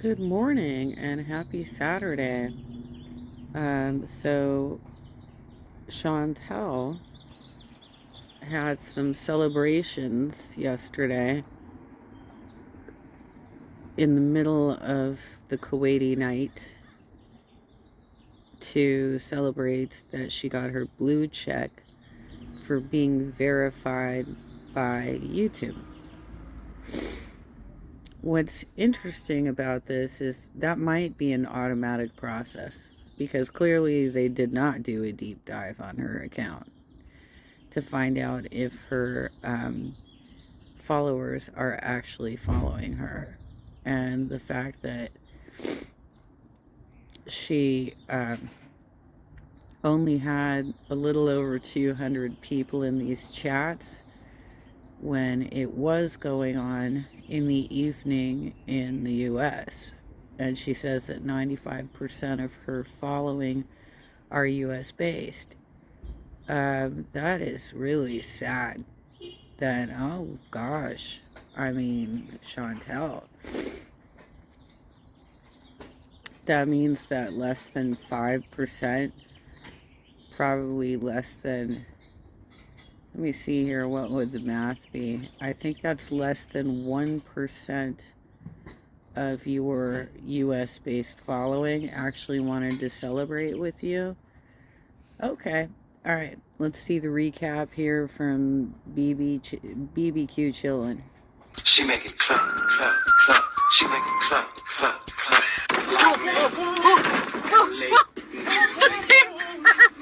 Good morning and happy Saturday. So Chantel had some celebrations yesterday in the middle of the Kuwaiti night to celebrate that she got her blue check for being verified by YouTube. What's interesting about this is that might be an automatic process because clearly they did not do a deep dive on her account to find out if her followers are actually following her. And the fact that she only had a little over 200 people in these chats when it was going on in the evening in the US. And she says that 95% of her following are US based. That is really sad. That, oh gosh, I mean, Chantel. That means that less than 5%, probably less than, let me see here, what would the math be? I think that's less than 1% of your US based following actually wanted to celebrate with you. Okay. All right. Let's see the recap here from BBQ Chillin'. She make it clap, clap, clap. She make it clap, clap, clap. The same curve.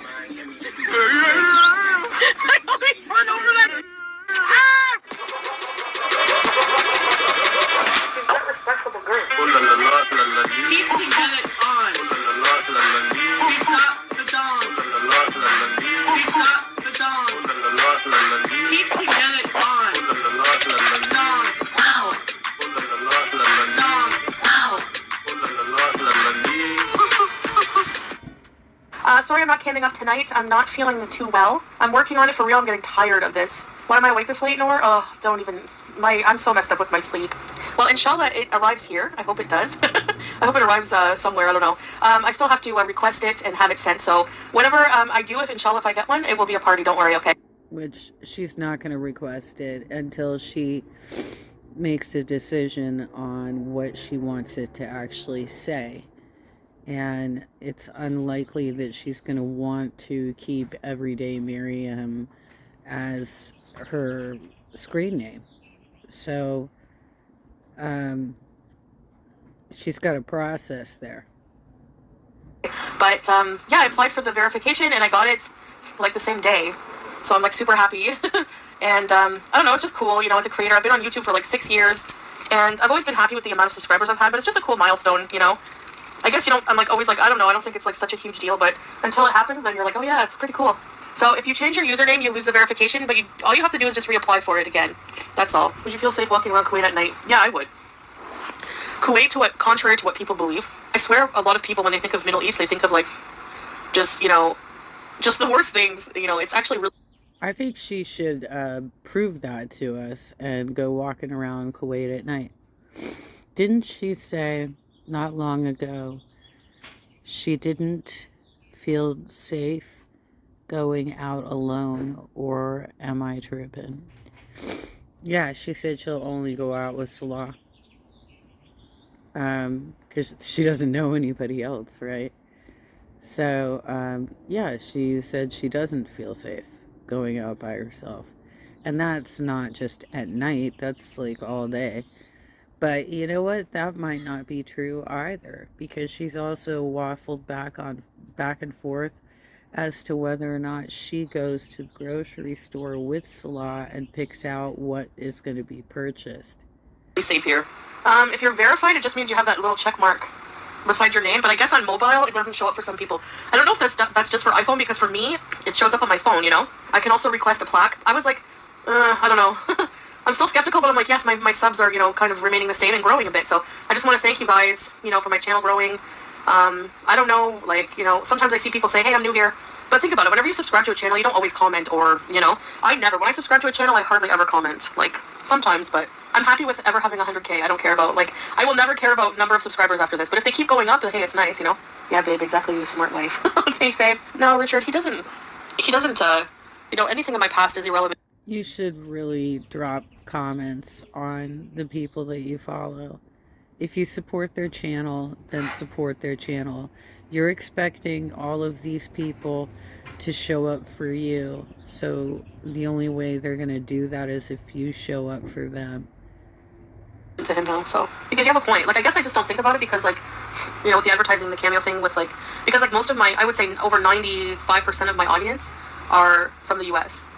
I always run over that. She's not respectable girl. He's to get it on. Stop the dawn. Stop the dawn. He's to get it on. Dawn. Wow. Dawn. Wow. Sorry I'm not camming up tonight. I'm not feeling too well. I'm working on it for real. I'm getting tired of this. Why am I awake this late, Noor? Oh, don't even... I'm so messed up with my sleep. Well, inshallah, it arrives here. I hope it does. I hope it arrives somewhere. I don't know. I still have to request it and have it sent. So whatever I do, if inshallah, if I get one, it will be a party. Don't worry, okay? Which she's not going to request it until she makes a decision on what she wants it to actually say. And it's unlikely that she's going to want to keep Everyday Miriam as her screen name. So she's got a process there. But yeah, I applied for the verification and I got it like the same day. So I'm like super happy. And I don't know, it's just cool, you know, as a creator. I've been on YouTube for like 6 years and I've always been happy with the amount of subscribers I've had, but it's just a cool milestone, you know. I guess, you know, I'm like always like, I don't know, I don't think it's like such a huge deal, but until it happens, then you're like, oh yeah, it's pretty cool. So if you change your username, you lose the verification, but all you have to do is just reapply for it again. That's all. Would you feel safe walking around Kuwait at night? Yeah, I would. Kuwait, contrary to what people believe, I swear a lot of people, when they think of Middle East, they think of like, just, you know, just the worst things. You know, it's actually really... I think she should prove that to us and go walking around Kuwait at night. Didn't she say not long ago she didn't feel safe going out alone, or am I tripping? Yeah, she said she'll only go out with Salah. Because she doesn't know anybody else, right? So, yeah, she said she doesn't feel safe going out by herself. And that's not just at night, that's like all day. But you know what? That might not be true either, because she's also waffled back and forth as to whether or not she goes to the grocery store with Salah and picks out what is going to be purchased. Safe here. If you're verified, it just means you have that little check mark beside your name, but I guess on mobile it doesn't show up for some people. I don't know if that's just for iPhone, because for me it shows up on my phone, you know. I can also request a plaque. I was like, I don't know. I'm still skeptical, but I'm like, yes, my subs are, you know, kind of remaining the same and growing a bit. So I just want to thank you guys, you know, for my channel growing. I don't know, like, you know, sometimes I see people say, hey, I'm new here. But think about it, whenever you subscribe to a channel, you don't always comment, or, you know, when I subscribe to a channel, I hardly ever comment. Like, sometimes, but I'm happy with ever having 100K. I don't care about, like, I will never care about number of subscribers after this. But if they keep going up, hey, it's nice, you know? Yeah, babe, exactly, you smart wife. Thanks, babe. No, Richard, he doesn't, you know, anything in my past is irrelevant. You should really drop comments on the people that you follow. If you support their channel, then support their channel. You're expecting all of these people to show up for you. So the only way they're going to do that is if you show up for them. To him now, so, because you have a point. Like, I guess I just don't think about it because, like, you know, with the advertising, the cameo thing with, like, because, like, most of my, I would say over 95% of my audience are from the US,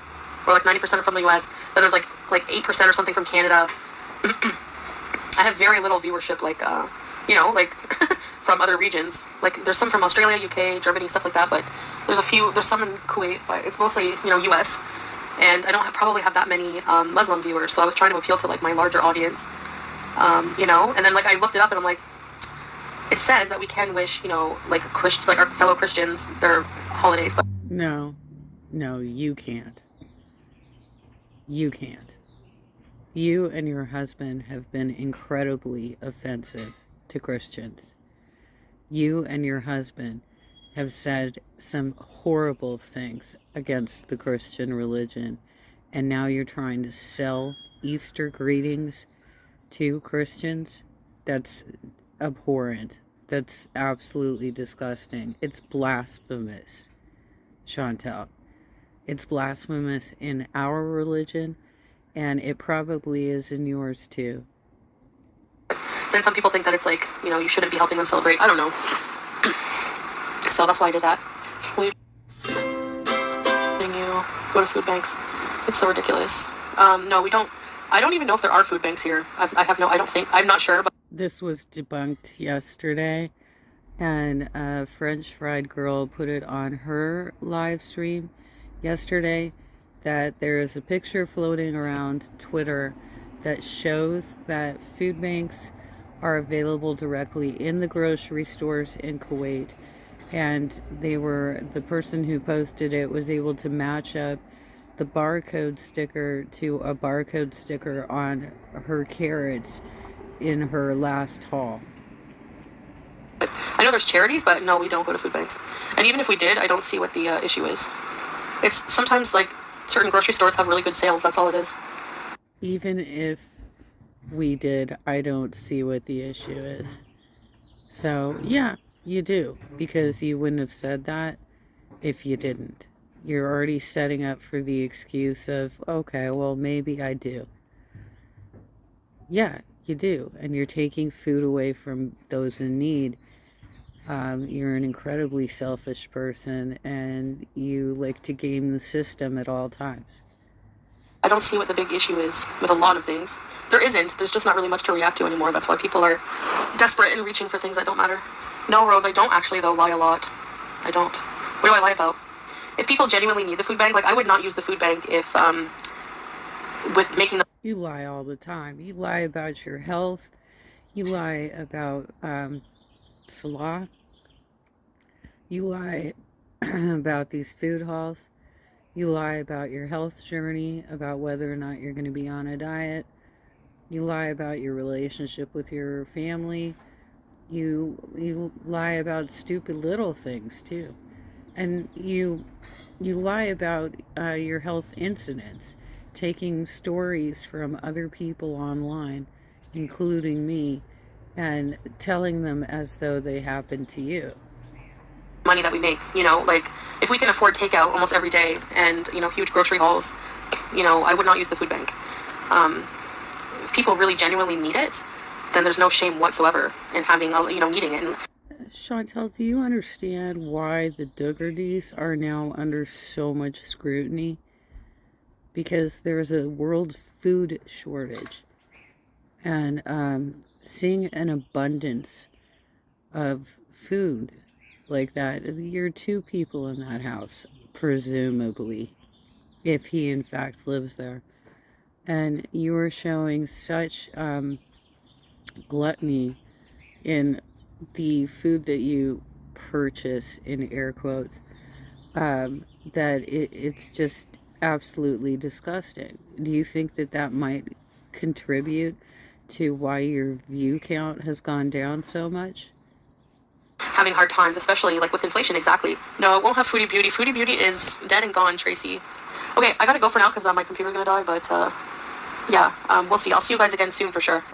or like 90% are from the US. Then there's like 8% or something from Canada. I have very little viewership, like, you know, like, from other regions. Like, there's some from Australia, UK, Germany, stuff like that, but there's some in Kuwait, but it's mostly, you know, US. And I don't probably have that many Muslim viewers, so I was trying to appeal to, like, my larger audience, you know? And then, like, I looked it up, and I'm like, it says that we can wish, you know, like, our fellow Christians their holidays, but... No, you can't. You can't. You and your husband have been incredibly offensive to Christians. You and your husband have said some horrible things against the Christian religion, and now you're trying to sell Easter greetings to Christians. That's abhorrent. That's absolutely disgusting. It's blasphemous, Chantel. It's blasphemous in our religion, and it probably is in yours too. Then some people think that it's like, you know, you shouldn't be helping them celebrate. I don't know. So that's why I did that. Will you go to food banks? It's so ridiculous. No, we don't. I don't even know if there are food banks here. I don't think. I'm not sure. But this was debunked yesterday, and a French fried girl put it on her live stream yesterday that there is a picture floating around Twitter that shows that food banks are available directly in the grocery stores in Kuwait, and the person who posted it was able to match up the barcode sticker to a barcode sticker on her carrots in her last haul. I know there's charities, but no, we don't go to food banks. And even if we did, I don't see what the issue is. It's sometimes like certain grocery stores have really good sales. That's all it is. Even if we did, I don't see what the issue is. So, yeah, you do. Because you wouldn't have said that if you didn't. You're already setting up for the excuse of, okay, well, maybe I do. Yeah, you do. And you're taking food away from those in need. You're an incredibly selfish person, and you like to game the system at all times. I don't see what the big issue is with a lot of things. There isn't. There's just not really much to react to anymore. That's why people are desperate and reaching for things that don't matter. No, Rose, I don't actually, though, lie a lot. I don't. What do I lie about? If people genuinely need the food bank, like, I would not use the food bank if, with making the... You lie all the time. You lie about your health. You lie about, Salah. You lie about these food halls. You lie about your health journey, about whether or not you're going to be on a diet. You lie about your relationship with your family. You lie about stupid little things too. And you lie about your health incidents, taking stories from other people online, including me, and telling them as though they happened to you. Money that we make, you know, like, if we can afford takeout almost every day and, you know, huge grocery hauls, you know, I would not use the food bank. If people really genuinely need it, then there's no shame whatsoever in having, you know, needing it. Chantel, do you understand why the Doughertys are now under so much scrutiny? Because there's a world food shortage, and seeing an abundance of food like that, you're two people in that house, presumably, if he in fact lives there, and you are showing such gluttony in the food that you purchase, in air quotes, that it's just absolutely disgusting. Do you think that might contribute to why your view count has gone down so much? Having hard times, especially like with inflation. Exactly. No, it won't have Foodie Beauty. Foodie Beauty is dead and gone, Tracy. Okay, I gotta go for now because my computer's gonna die. But yeah, we'll see. I'll see you guys again soon for sure.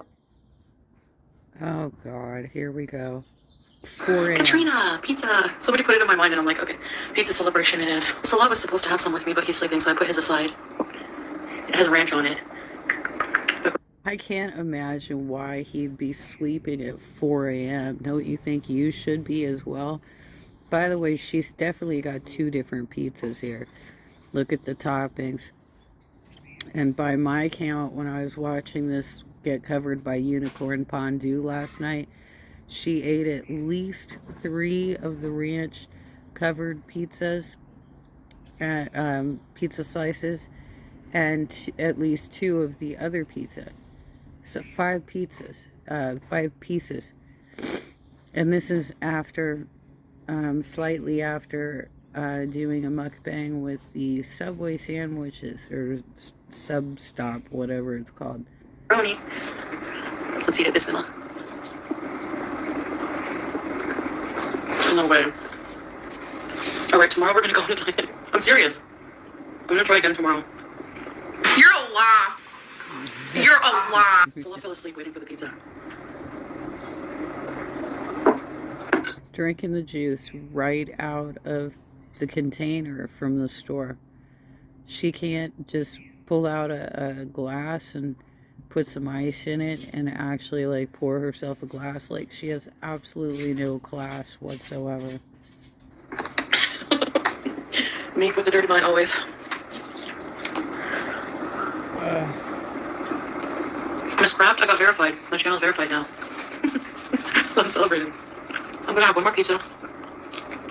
Oh God, here we go. 4 a.m. Katrina, pizza. Somebody put it in my mind, and I'm like, okay, pizza celebration it is. Salah was supposed to have some with me, but he's sleeping, so I put his aside. It has ranch on it. I can't imagine why he'd be sleeping at 4 a.m. Don't you think you should be as well? By the way, she's definitely got 2 different pizzas here. Look at the toppings. And by my count, when I was watching this get covered by Unicorn Pondu last night, she ate at least 3 of the ranch covered pizzas, pizza slices, and at least 2 of the other pizza. So 5 pizzas, 5 pieces. And this is after, slightly after doing a mukbang with the Subway sandwiches, or Sub-Stop, whatever it's called. Brony. Let's eat it. Bismillah. No way. Alright, tomorrow we're gonna go on a diet. I'm serious. I'm gonna try again tomorrow. You're a lie. You're a lie. So I fell asleep waiting for the pizza. Drinking the juice right out of the container from the store. She can't just pull out a glass and put some ice in it and actually like pour herself a glass. Like, she has absolutely no class whatsoever. Me with the dirty mind always. Miss Craft, I got verified. My channel's verified now. So I'm celebrating. I'm gonna have one more pizza.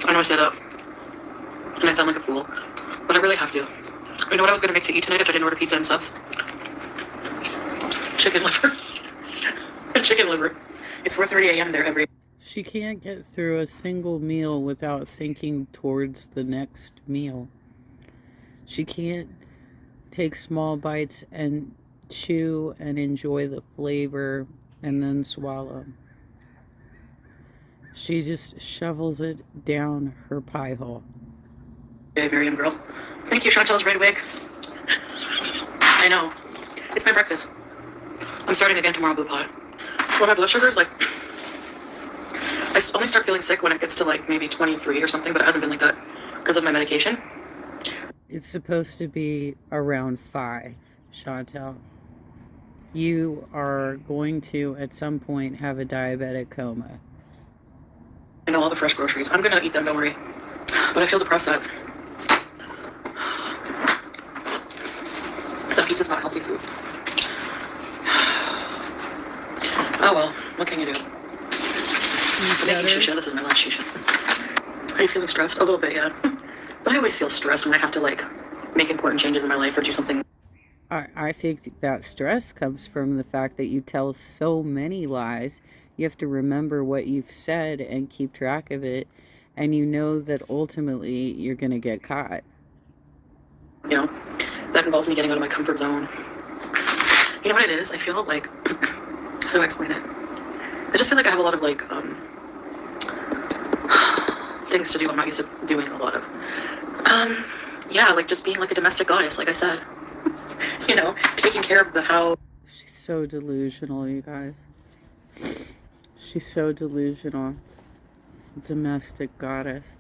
I know I say that. And I sound like a fool. But I really have to. You know what I was gonna make to eat tonight if I didn't order pizza and subs? Chicken liver. Chicken liver. It's 4:30 a.m. there every... She can't get through a single meal without thinking towards the next meal. She can't take small bites and chew and enjoy the flavor and then swallow. She just shovels it down her pie hole. Hey, Miriam girl. Thank you, Chantel's red wig. I know. It's my breakfast. I'm starting again tomorrow, Blue Pot. Well, my blood sugar is like... I only start feeling sick when it gets to like maybe 23 or something, but it hasn't been like that because of my medication. It's supposed to be around 5, Chantel. You are going to, at some point, have a diabetic coma. I know all the fresh groceries. I'm gonna eat them, don't worry. But I feel depressed that the pizza's not healthy food. Oh well, what can you do? I'm making shisha. This is my last shisha. Are you feeling stressed? A little bit, yeah. But I always feel stressed when I have to like make important changes in my life or do something. I think that stress comes from the fact that you tell so many lies. You have to remember what you've said and keep track of it. And you know that ultimately you're going to get caught. You know, that involves me getting out of my comfort zone. You know what it is? I feel like, how do I explain it? I just feel like I have a lot of like, things to do I'm not used to doing a lot of. Yeah, like just being like a domestic goddess, like I said. You know, taking care of the house. She's so delusional, you guys. She's so delusional. Domestic goddess.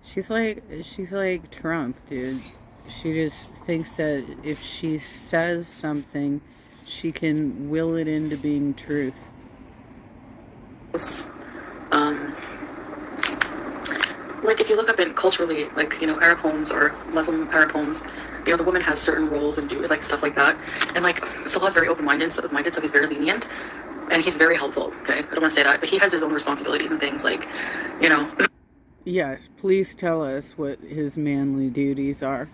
She's like Trump, dude. She just thinks that if she says something, she can will it into being truth. Like if you look up in culturally, like, you know, Arab homes or Muslim Arab homes, you know, the woman has certain roles and do like stuff like that. And like Salah's very open-minded, so he's very lenient. And he's very helpful, okay? I don't want to say that, but he has his own responsibilities and things, like, you know. Yes, please tell us what his manly duties are.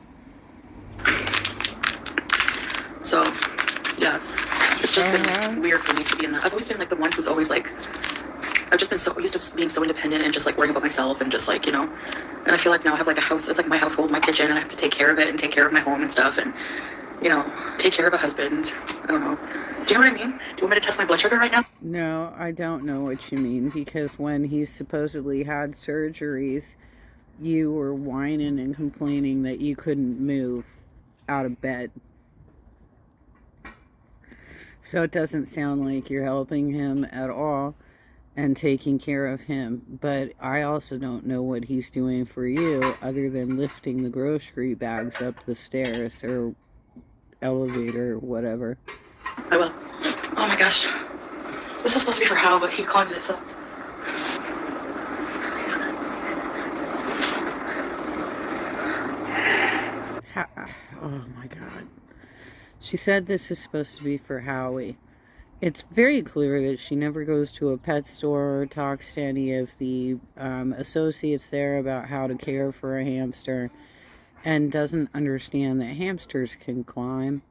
So, yeah. It's just been weird for me to be in that. I've always been, like, the one who's always, like... I've just been so used to being so independent and just, like, worrying about myself and just, like, you know... And I feel like now I have, like, a house. It's, like, my household, my kitchen, and I have to take care of it and take care of my home and stuff. And you know, take care of a husband. I don't know. Do you know what I mean? Do you want me to test my blood sugar right now? No, I don't know what you mean, because when he supposedly had surgeries, you were whining and complaining that you couldn't move out of bed. So it doesn't sound like you're helping him at all and taking care of him. But I also don't know what he's doing for you other than lifting the grocery bags up the stairs or elevator or whatever. I will. Oh my gosh. This is supposed to be for Hal, but he climbs it, so. Oh my god. She said this is supposed to be for Howie. It's very clear that she never goes to a pet store or talks to any of the associates there about how to care for a hamster, and doesn't understand that hamsters can climb.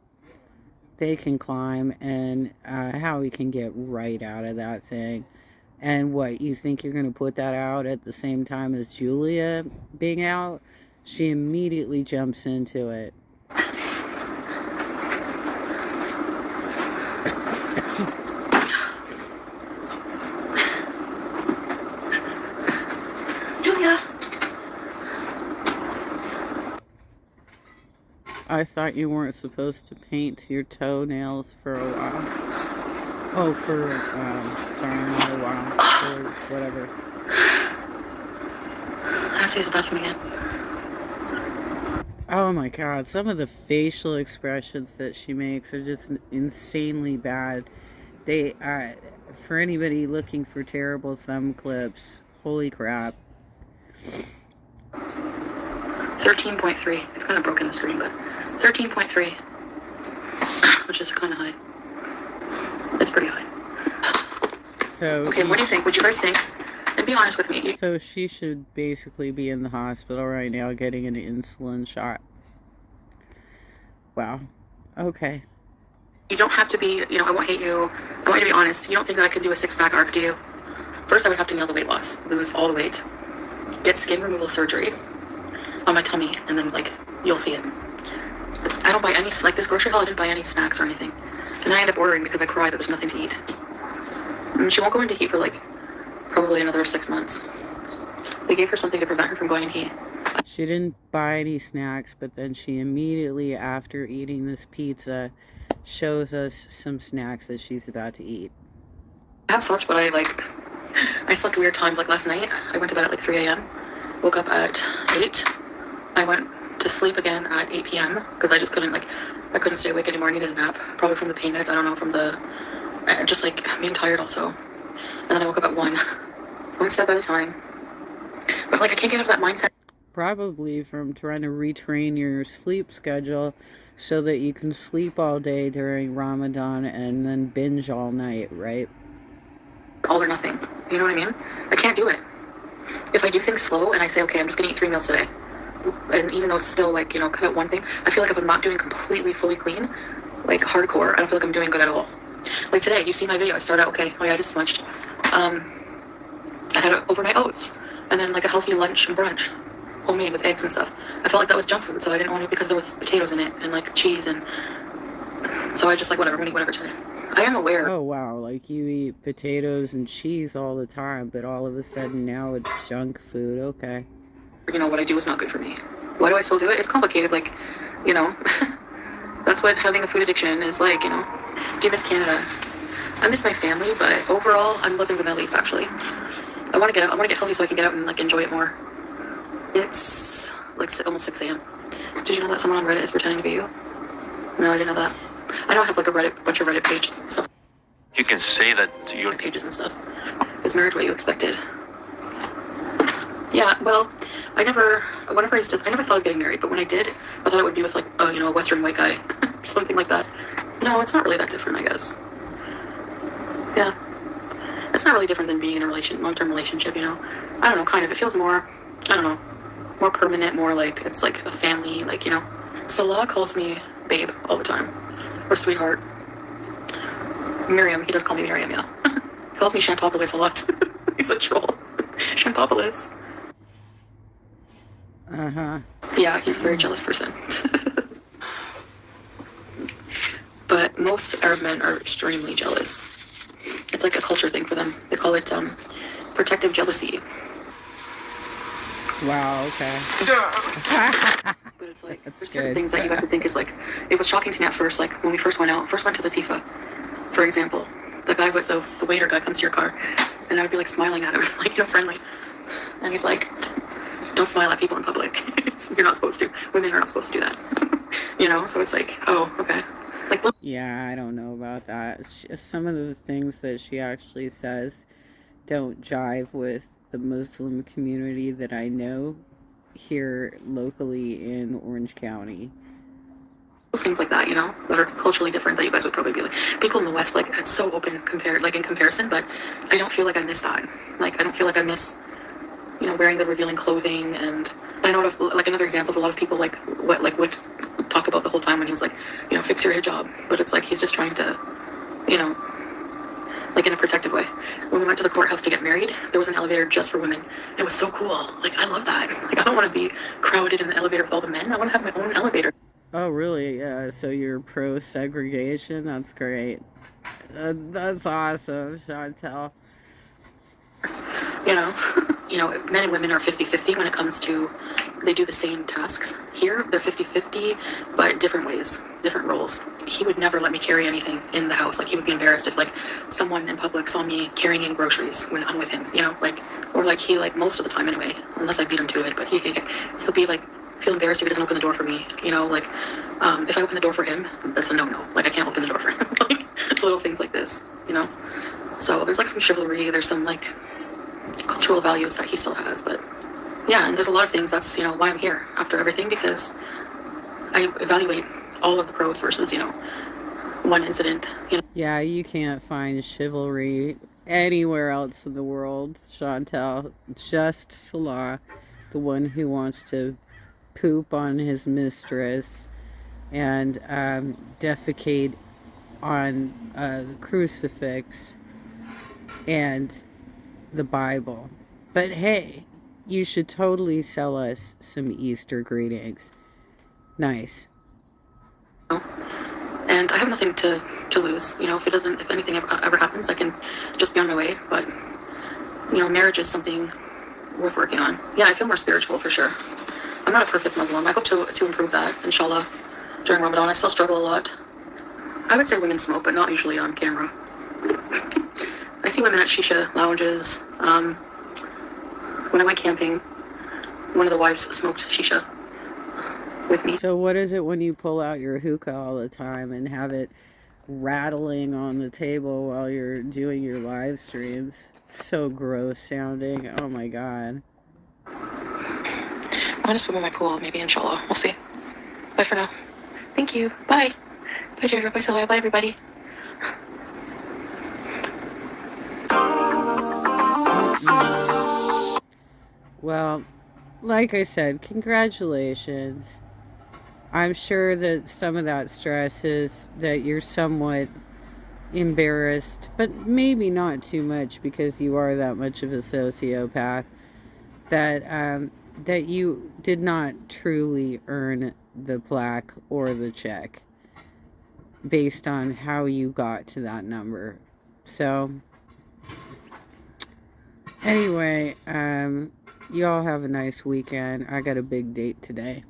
They can climb, and Howie can get right out of that thing. And what, you think you're going to put that out at the same time as Julia being out? She immediately jumps into it. Julia! I thought you weren't supposed to paint your toenails for a while. Oh, sorry, not a while. For whatever. I have to use the bathroom again. Oh my god, some of the facial expressions that she makes are just insanely bad. They, for anybody looking for terrible thumb clips, holy crap. 13.3. It's kind of broken the screen, but 13.3. Which is kind of high. It's pretty high. So, okay, what do you think? What do you guys think? And be honest with me. So she should basically be in the hospital right now getting an insulin shot. Wow. Okay. You don't have to be, you know, I won't hate you. I want you to be honest. You don't think that I could do a 6-pack arc, do you? First, I would have to nail the weight loss. Lose all the weight. Get skin removal surgery on my tummy, and then, like, you'll see it. I don't buy any, like, this grocery haul, I didn't buy any snacks or anything. And then I end up ordering because I cry that there's nothing to eat. And she won't go into heat for, like, probably another 6 months. They gave her something to prevent her from going in heat. She didn't buy any snacks, but then she immediately, after eating this pizza, shows us some snacks that she's about to eat. I have slept, but I slept weird times. Like last night, I went to bed at like 3 a.m., woke up at 8. I went to sleep again at 8 p.m. because I just couldn't, I couldn't stay awake anymore. I needed a nap, probably from the pain meds. I don't know, from the, just like being tired also. And then I woke up at 1 step at a time. But I can't get out of that mindset. Probably from trying to retrain your sleep schedule so that you can sleep all day during Ramadan and then binge all night, right? All or nothing. You know what I mean? I can't do it. If I do things slow and I say, okay, I'm just going to eat 3 meals today, and even though it's still cut out one thing, I feel like if I'm not doing completely fully clean, hardcore, I don't feel like I'm doing good at all. Like today, you see my video, I started out okay. Oh yeah, I just smudged. I had overnight oats, and then a healthy lunch and brunch, homemade with eggs and stuff. I felt like that was junk food, so I didn't want it because there was potatoes in it and cheese, and so I just whatever, I'm gonna eat whatever today. I am aware. Oh wow, you eat potatoes and cheese all the time, but all of a sudden now it's junk food. Okay. What I do is not good for me. Why do I still do it? It's complicated, that's what having a food addiction is like, Do you miss Canada? I miss my family, but overall, I'm loving the Middle East, actually. I want to get out. I want to get healthy so I can get out and enjoy it more. It's almost 6 a.m. Did you know that someone on Reddit is pretending to be you? No, I didn't know that. I don't have a bunch of Reddit pages. So You can say that you're pages and stuff. Is marriage what you expected? Yeah, well, I never thought of getting married, but when I did, I thought it would be with a Western white guy, or something like that. No, it's not really that different, I guess. Yeah. It's not really different than being in a long-term relationship, I don't know, kind of. It feels more, I don't know, more permanent, more it's a family, Salah calls me babe all the time, or sweetheart. Miriam, he does call me Miriam, yeah. He calls me Shantopolis a lot. He's a troll. Shantopolis. Uh-huh. Yeah, he's a very jealous person. but most Arab men are extremely jealous. It's like a culture thing for them. They call it protective jealousy. Wow, okay. But it's like, That's there's certain good. things that you guys would think is like, it was shocking to me at first, like when we first went to Latifa, for example. The guy with the waiter guy comes to your car, and I would be like smiling at him, like, you know, friendly. And he's like, don't smile at people in public. You're not supposed to. Women are not supposed to do that. You know, so it's like, oh, okay. Like, look. Yeah, I don't know about that. Some of the things that she actually says don't jive with the Muslim community that I know here locally in Orange County. Things like that, you know, that are culturally different that you guys would probably be like. People in the West, like, it's so open compared, like, in comparison, but I don't feel like I miss that. Like, I don't feel like I miss, you know, wearing the revealing clothing. And I know, like, another example is a lot of people, like, what, like, would talk about the whole time when he was like, you know, fix your hijab. But it's like he's just trying to, you know, like, in a protective way. When we went to the courthouse to get married, there was an elevator just for women. It was so cool. Like, I love that. Like, I don't want to be crowded in the elevator with all the men. I want to have my own elevator. Oh, really? Yeah, so you're pro segregation? That's great. That's awesome, Chantel. You know, you know, men and women are 50-50 when it comes to, they do the same tasks. Here, they're 50-50, but different ways, different roles. He would never let me carry anything in the house. Like, he would be embarrassed if, like, someone in public saw me carrying in groceries when I'm with him, you know, like, or like he, like, most of the time anyway, unless I beat him to it, but he'll be like, feel embarrassed if he doesn't open the door for me, you know, like, if I open the door for him, that's a no-no. Like, I can't open the door for him. Like, little things like this, you know. So there's, like, some chivalry, there's some, like, cultural values that he still has, but yeah, and there's a lot of things. That's, you know, why I'm here after everything, because I evaluate all of the pros versus, you know, one incident, you know. Yeah, you can't find chivalry anywhere else in the world, Chantel. Just Salah, the one who wants to poop on his mistress and defecate on the crucifix and the Bible. But hey, you should totally sell us some Easter greetings. Nice. And I have nothing to lose, you know. If anything ever happens, I can just be on my way. But, you know, marriage is something worth working on. Yeah, I feel more spiritual for sure. I'm not a perfect Muslim. I hope to improve that, inshallah, during Ramadan. I still struggle a lot. I would say women smoke, but not usually on camera. I see women at shisha lounges. When I went camping, one of the wives smoked shisha with me. So what is it when you pull out your hookah all the time and have it rattling on the table while you're doing your live streams? So gross sounding. Oh my god. I'm gonna swim in my pool, maybe, inshallah. We'll see. Bye for now. Thank you. Bye. Bye, Jared. Bye, Sylvia. Bye, everybody. Well, like I said, congratulations. I'm sure that some of that stress is that you're somewhat embarrassed, but maybe not too much because you are that much of a sociopath, that you did not truly earn the plaque or the check based on how you got to that number. So anyway, y'all have a nice weekend. I got a big date today.